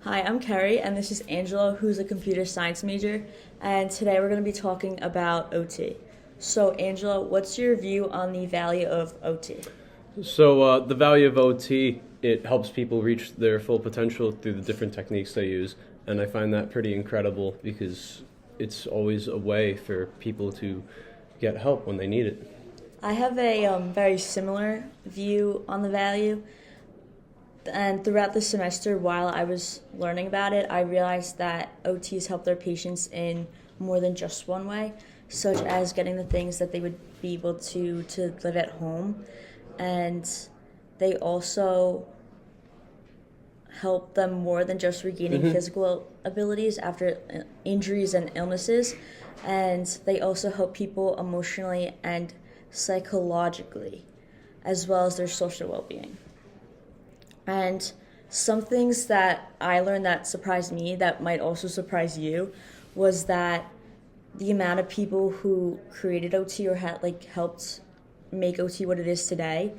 Hi, I'm Kerry, and this is Angela, who's a computer science major, and today we're going to be talking about OT. So, Angela, what's your view on the value of OT? The value of OT, it helps people reach their full potential through the different techniques they use, and I find that pretty incredible because it's always a way for people to get help when they need it. I have a very similar view on the value, and throughout the semester, while I was learning about it, I realized that OTs help their patients in more than just one way, such as getting the things that they would be able to live at home, and they also help them more than just regaining physical abilities after injuries and illnesses, and they also help people emotionally and psychologically, as well as their social well-being. And some things that I learned that surprised me, that might also surprise you, was that the amount of people who created OT or had helped make OT what it is today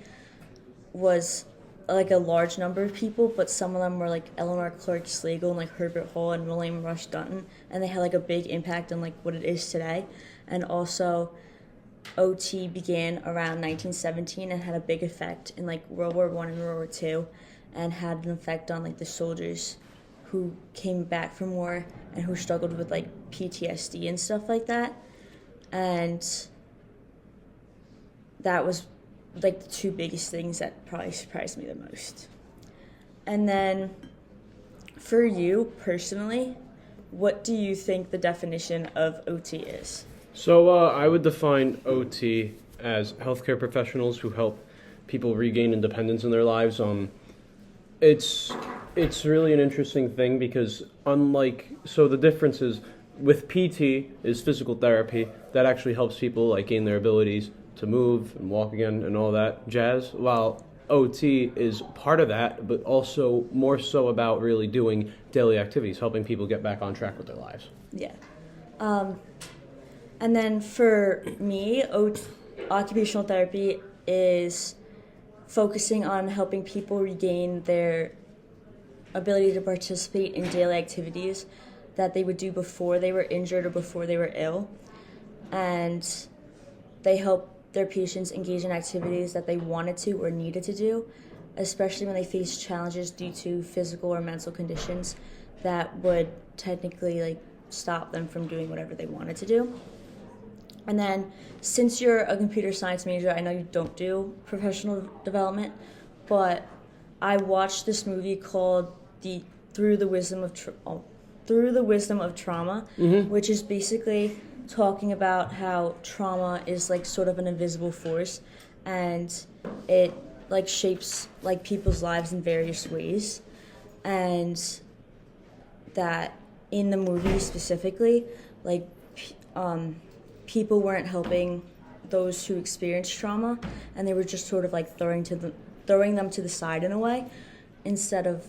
was like a large number of people, but some of them were like Eleanor Clark Slagle and like Herbert Hall and William Rush Dunton, and they had like a big impact on like what it is today. And also, OT began around 1917 and had a big effect in like World War I and World War II, and had an effect on like the soldiers who came back from war and who struggled with like PTSD and stuff like that. And that was like the two biggest things that probably surprised me the most. And then for you personally, what do you think the definition of OT is? I would define OT as healthcare professionals who help people regain independence in their lives. It's it's really an interesting thing because the difference is with PT is physical therapy that actually helps people like gain their abilities to move and walk again and all that jazz, while OT is part of that, but also more so about really doing daily activities, helping people get back on track with their lives. Yeah. Um, and then for me, occupational therapy is focusing on helping people regain their ability to participate in daily activities that they would do before they were injured or before they were ill. And they help their patients engage in activities that they wanted to or needed to do, especially when they face challenges due to physical or mental conditions that would technically stop them from doing whatever they wanted to do. And then, since you're a computer science major, I know you don't do professional development, but I watched this movie called Through the Wisdom of Trauma, which is basically talking about how trauma is like sort of an invisible force, and it like shapes like people's lives in various ways, and that in the movie specifically, like people weren't helping those who experienced trauma, and they were just sort of like throwing them to the side in a way, instead of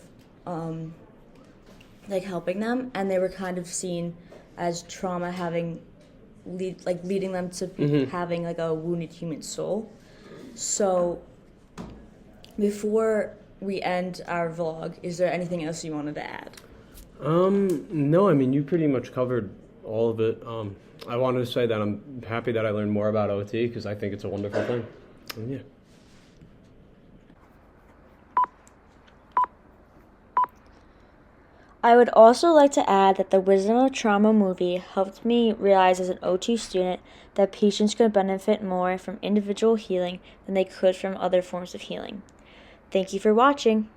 helping them, and they were kind of seen as trauma leading them to having like a wounded human soul. So before we end our vlog, is there anything else you wanted to add? No, I mean, you pretty much covered all of it. I wanted to say that I'm happy that I learned more about OT because I think it's a wonderful thing. And yeah. I would also like to add that the Wisdom of Trauma movie helped me realize as an OT student that patients could benefit more from individual healing than they could from other forms of healing. Thank you for watching.